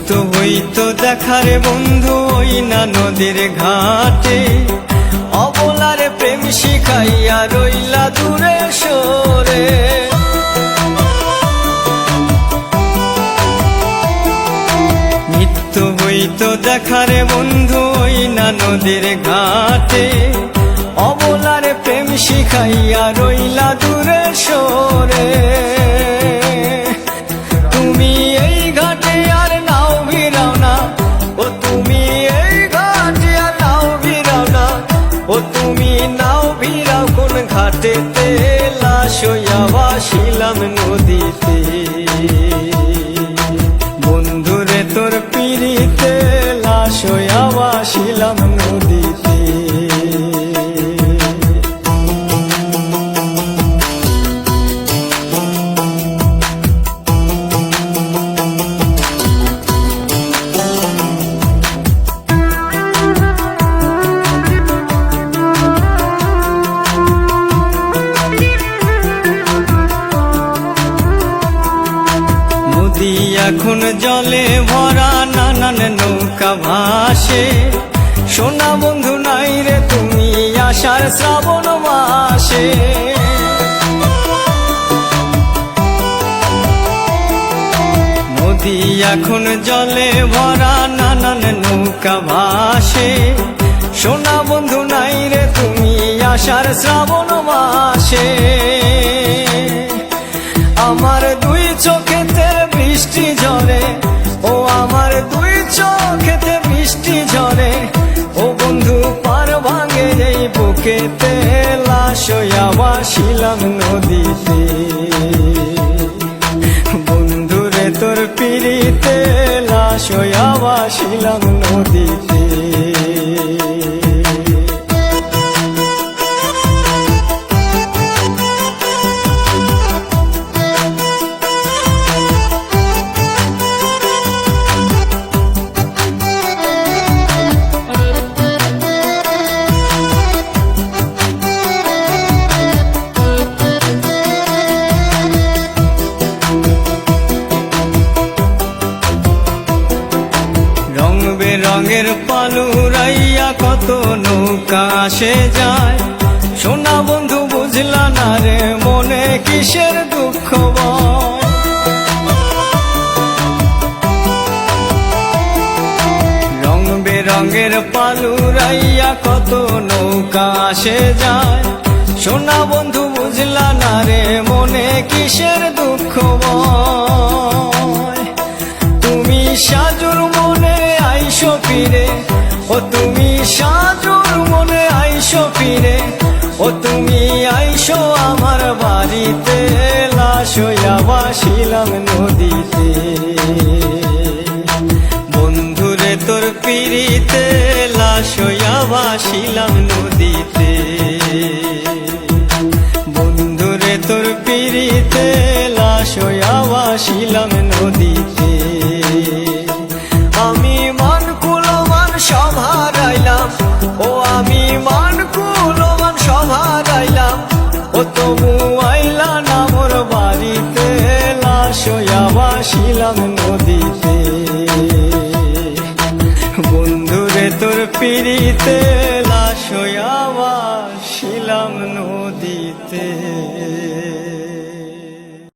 মৃত্যু হইতো দেখারে বন্ধু ওই না নদীর ঘাটে, অবলারে প্রেম শিখাইয়া রইলা দূরে সরে। মৃত্যু হইতো দেখারে বন্ধু ওই না নদীর ঘাটে, অবলারে প্রেম শিখাইয়া রইলা দূরে সরে। তুমি এই ঘাটে আর নাও ভিড়াও না, ও তুমি এই ঘাটে আর নাও ভিড়াও না, ও তুমি নাও ভিড়াও কোন ঘাটেতে, লাশ হইয়া ভাসিলাম নদীতে। বন্ধুরে তোর পিড়িতে লাশ হইয়া ভাসিলাম নদীতে। নদী এখন জলে ভরা, নানান নৌকা ভাসে, সোনা বন্ধু নাই রে তুমি আষাঢ় শ্রাবণ মাসে। নদী এখন জলে ভরা, নানান নৌকা ভাসে, সোনা বন্ধু নাই রে তুমি আষাঢ় শ্রাবণ মাসে। আমার দুই চোখেতে বৃষ্টি ঝরে, ও আমার দুই চোখেতে বৃষ্টি ঝরে, ও বন্ধু পার ভাঙে এই বুকেতে, লাশ হইয়া ভাসিলাম নদীতে। বন্ধুরে তোর পিড়িতে লাশ হইয়া ভাসিলাম নদীতে। রঙের পালুরাইয়া কত নৌকা আসে যায়, সোনা বন্ধু বুঝলা না রে মনে কিসের দুঃখ বয়। রং বেরঙের পালুরাইয়া কত নৌকা আসে যায়, সোনা বন্ধু বুঝলা না রে মনে কিসের দুঃখ বয়। তুমি সাজুর মনে আইসো ফিরে, ও তুমি সাজুর মনে আইসো ফিরে, ও তুমি আইসো আমার বাড়িতে, লাশ হইয়া ভাসিলাম নদীতে। বন্ধুরে তোর পিড়িতে লাশ হইয়া ভাসিলাম নদীতে। বন্ধুরে তোর পিড়িতে লাশ হইয়া ভাসিলাম নদীতে। আমি মান কুলমান সব হারাইলাম, ও আমি মান কুলমান সব হারাইলাম, ও তবু আইলা না মোর বাড়িতে, লাশ হইয়া ভাসিলাম নদীতে। বন্ধুরে তোর পিড়িতে লাশ হইয়া ভাসিলাম নদীতে।